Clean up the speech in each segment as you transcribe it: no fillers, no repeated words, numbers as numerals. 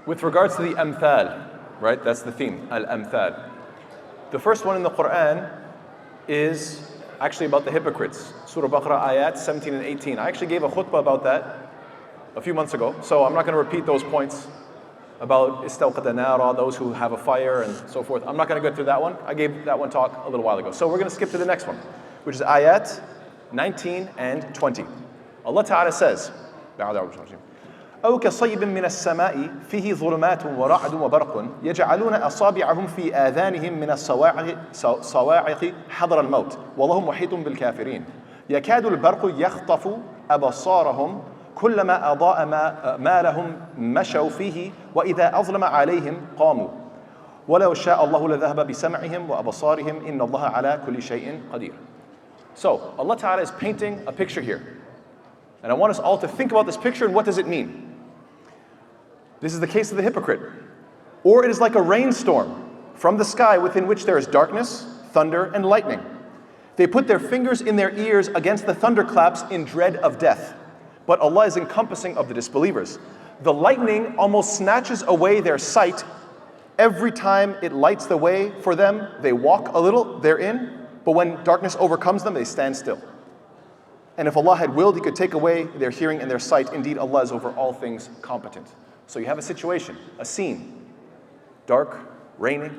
With regards to the amthal, right? That's the theme, al-amthal. The first one in the Quran is actually about the hypocrites. Surah Baqarah ayat 17 and 18. I actually gave a khutbah about that a few months ago, so I'm not going to repeat those points about istawqata nara, those who have a fire and so forth. I'm not going to go through that one. I gave that one talk a little while ago. So we're going to skip to the next one, which is ayat 19 and 20. Allah Ta'ala says, أو كصيب من السماء فيه ظلمات ورعد وبرق يجعلون أصابعهم في آذانهم من الصواعق حذر الموت والله محيط بالكافرين يكاد البرق يخطف أبصارهم كلما أضاء ما لهم مشوا فيه وإذا أظلم عليهم قاموا ولو شاء الله لذهب بسمعهم وأبصارهم إن الله على كل شيء قدير. So Allah Ta'ala is painting a picture here. And I want us all to think about this picture and what does it mean? This is the case of the hypocrite. Or it is like a rainstorm from the sky within which there is darkness, thunder, and lightning. They put their fingers in their ears against the thunderclaps in dread of death. But Allah is encompassing of the disbelievers. The lightning almost snatches away their sight. Every time it lights the way for them, they walk a little, they're in. But when darkness overcomes them, they stand still. And if Allah had willed, He could take away their hearing and their sight. Indeed, Allah is over all things competent. So you have a situation, a scene, dark, raining,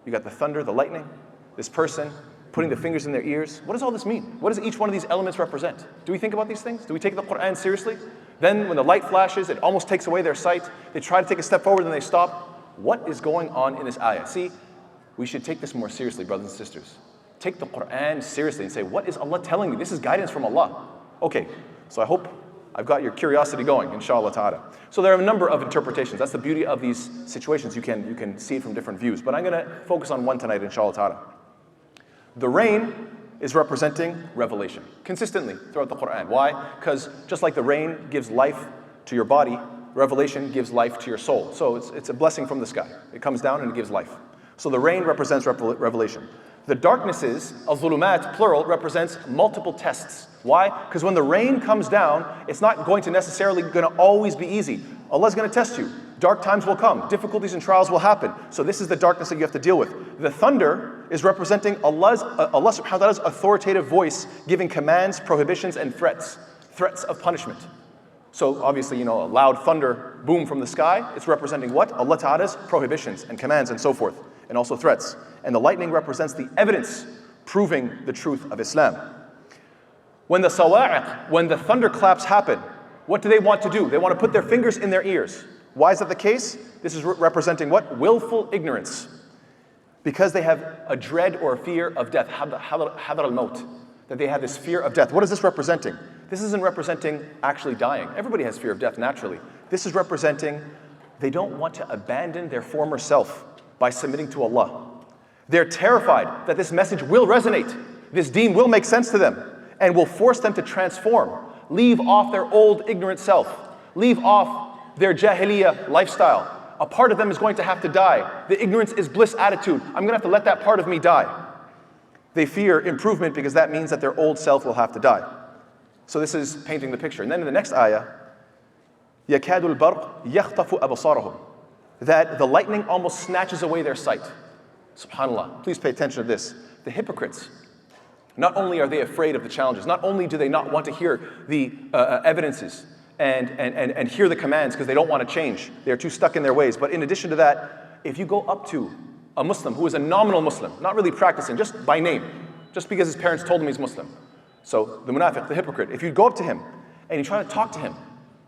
you got the thunder, the lightning, this person putting the fingers in their ears. What does all this mean? What does each one of these elements represent? Do we think about these things? Do we take the Quran seriously? Then when the light flashes, it almost takes away their sight. They try to take a step forward and they stop. What is going on in this ayah? See, we should take this more seriously, brothers and sisters. Take the Quran seriously and say, what is Allah telling me? This is guidance from Allah. Okay, so I hope I've got your curiosity going, inshallah ta'ala. So there are a number of interpretations. That's the beauty of these situations. You can see it from different views. But I'm going to focus on one tonight, inshallah ta'ala. The rain is representing revelation consistently throughout the Quran. Why? Because just like the rain gives life to your body, revelation gives life to your soul. So it's a blessing from the sky. It comes down and it gives life. So the rain represents revelation. The darknesses, al-zulumat, plural, represents multiple tests. Why? Because when the rain comes down, it's not going to always be easy. Allah's going to test you. Dark times will come. Difficulties and trials will happen. So this is the darkness that you have to deal with. The thunder is representing Allah subhanahu wa ta'ala's authoritative voice giving commands, prohibitions, and threats of punishment. So obviously, a loud thunder boom from the sky, it's representing what? Allah Ta'ala's prohibitions and commands and so forth, and also threats. And the lightning represents the evidence proving the truth of Islam. When the sawa'iq, when the thunderclaps happen, what do they want to do? They want to put their fingers in their ears. Why is that the case? This is representing what? Willful ignorance. Because they have a dread or a fear of death, hadar al-maut, that they have this fear of death. What is this representing? This isn't representing actually dying. Everybody has fear of death naturally. This is representing they don't want to abandon their former self by submitting to Allah. They're terrified that this message will resonate, this deen will make sense to them, and will force them to transform, leave off their old ignorant self, leave off their jahiliyyah lifestyle. A part of them is going to have to die. The ignorance is bliss attitude. I'm going to have to let that part of me die. They fear improvement because that means that their old self will have to die. So this is painting the picture. And then in the next ayah, يَكَادُ الْبَرْقُ يَخْطَفُ أَبْصَارَهُم, that the lightning almost snatches away their sight. SubhanAllah, please pay attention to this. The hypocrites, not only are they afraid of the challenges, not only do they not want to hear the evidences and hear the commands because they don't want to change, they're too stuck in their ways, but in addition to that, if you go up to a Muslim who is a nominal Muslim, not really practicing, just by name, just because his parents told him he's Muslim. So the munafiq, the hypocrite, if you go up to him and you try to talk to him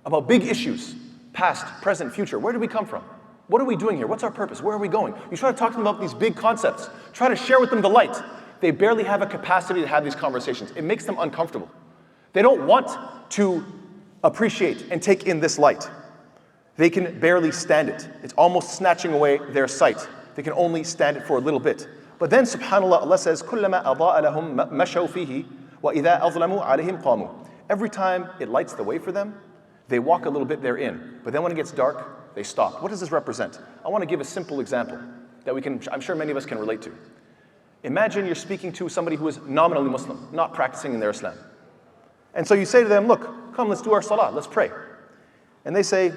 about big issues, past, present, future, where did we come from? What are we doing here? What's our purpose? Where are we going? You try to talk to them about these big concepts. Try to share with them the light. They barely have a capacity to have these conversations. It makes them uncomfortable. They don't want to appreciate and take in this light. They can barely stand it. It's almost snatching away their sight. They can only stand it for a little bit. But then, subhanAllah, Allah says, كُلَّمَا أَضَاءَ لَهُم مَشَوْا فِيهِ وَإِذَا أَظْلَمُوا عَلَيْهِمْ قَامُوا. Every time it lights the way for them, they walk a little bit therein. But then when it gets dark, they stop. What does this represent? I want to give a simple example that I'm sure many of us can relate to. Imagine you're speaking to somebody who is nominally Muslim, not practicing in their Islam. And so you say to them, look, come, let's do our salah, let's pray. And they say,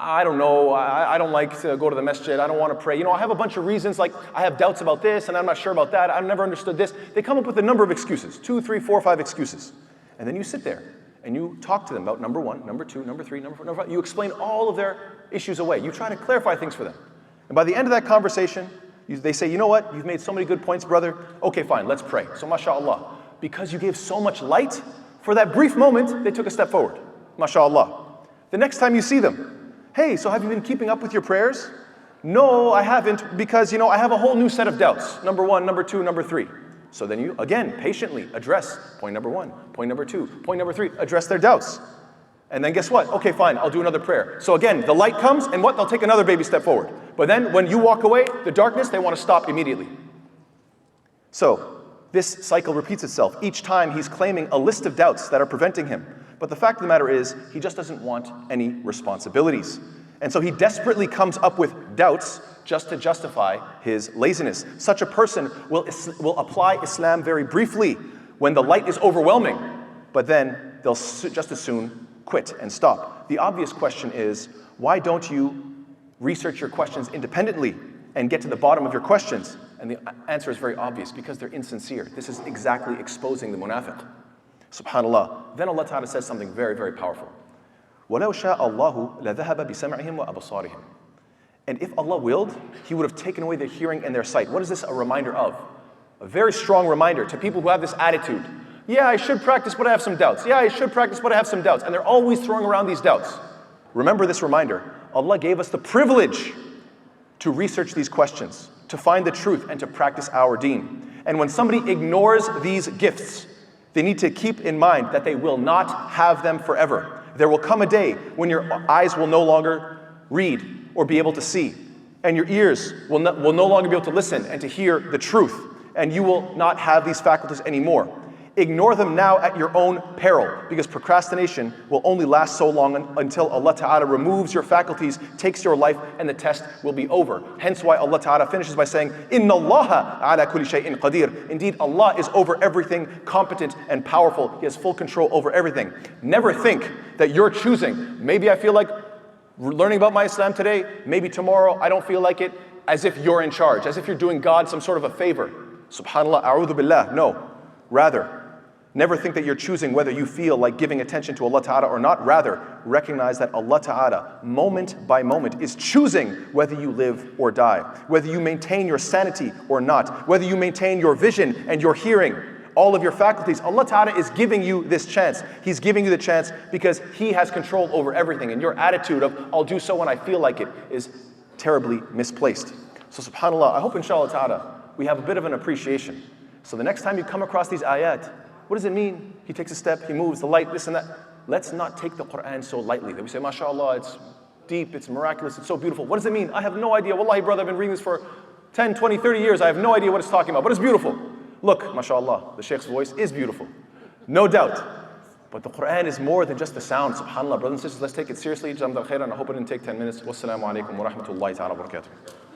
I don't know, I don't like to go to the masjid, I don't want to pray. You know, I have a bunch of reasons, like I have doubts about this and I'm not sure about that, I've never understood this. They come up with a number of excuses, 2, 3, 4, 5 excuses. And then you sit there and you talk to them about number 1, number 2, number 3, number 4, number 5. You explain all of their issues away. You try to clarify things for them. And by the end of that conversation, they say, you know what, you've made so many good points, brother. Okay, fine, let's pray. So mashallah, because you gave so much light, for that brief moment, they took a step forward. Mashallah. The next time you see them, hey, so have you been keeping up with your prayers? No, I haven't, because you know, I have a whole new set of doubts. Number 1, number 2, number 3. So then you, again, patiently address point number 1, point number 2, point number 3, address their doubts. And then guess what? Okay, fine, I'll do another prayer. So again, the light comes, and what? They'll take another baby step forward. But then when you walk away, the darkness, they want to stop immediately. So this cycle repeats itself. Each time he's claiming a list of doubts that are preventing him. But the fact of the matter is, he just doesn't want any responsibilities. And so he desperately comes up with doubts just to justify his laziness. Such a person will apply Islam very briefly when the light is overwhelming, but then they'll just as soon quit and stop. The obvious question is, why don't you research your questions independently and get to the bottom of your questions? And the answer is very obvious, because they're insincere. This is exactly exposing the munafiq. Subhanallah. Then Allah Ta'ala says something very, very powerful. وَلَوْ شَاءَ اللَّهُ لَذَهَبَ بِسَمْعِهِمْ وَأَبْصَارِهِمْ. And if Allah willed, He would have taken away their hearing and their sight. What is this a reminder of? A very strong reminder to people who have this attitude. Yeah, I should practice, but I have some doubts. Yeah, I should practice, but I have some doubts. And they're always throwing around these doubts. Remember this reminder. Allah gave us the privilege to research these questions, to find the truth, and to practice our deen. And when somebody ignores these gifts, they need to keep in mind that they will not have them forever. There will come a day when your eyes will no longer read or be able to see, and your ears will no longer be able to listen and to hear the truth, and you will not have these faculties anymore. Ignore them now at your own peril, because procrastination will only last so long until Allah Ta'ala removes your faculties, takes your life, and the test will be over. Hence why Allah Ta'ala finishes by saying, Inna Allaha ala kulli shay'in qadir. Indeed, Allah is over everything, competent and powerful. He has full control over everything. Never think that you're choosing. Maybe I feel like learning about my Islam today, maybe tomorrow I don't feel like it, as if you're in charge, as if you're doing God some sort of a favor. Subhanallah, a'udhu billah. No. Rather, never think that you're choosing whether you feel like giving attention to Allah Ta'ala or not. Rather, recognize that Allah Ta'ala, moment by moment, is choosing whether you live or die, whether you maintain your sanity or not, whether you maintain your vision and your hearing, all of your faculties. Allah Ta'ala is giving you this chance. He's giving you the chance because He has control over everything. And your attitude of, I'll do so when I feel like it, is terribly misplaced. So subhanAllah, I hope inshallah Ta'ala, we have a bit of an appreciation. So the next time you come across these ayat, what does it mean? He takes a step, he moves, the light, this and that. Let's not take the Quran so lightly. That we say, mashallah, it's deep, it's miraculous, it's so beautiful. What does it mean? I have no idea. Wallahi, brother, I've been reading this for 10, 20, 30 years. I have no idea what it's talking about, but it's beautiful. Look, mashallah, the Shaykh's voice is beautiful. No doubt. But the Quran is more than just the sound. SubhanAllah, brothers and sisters, let's take it seriously. Jazakumullah khairan. I hope it didn't take 10 minutes. Wassalamu alaikum wa rahmatullahi ta'ala wa barakatuh.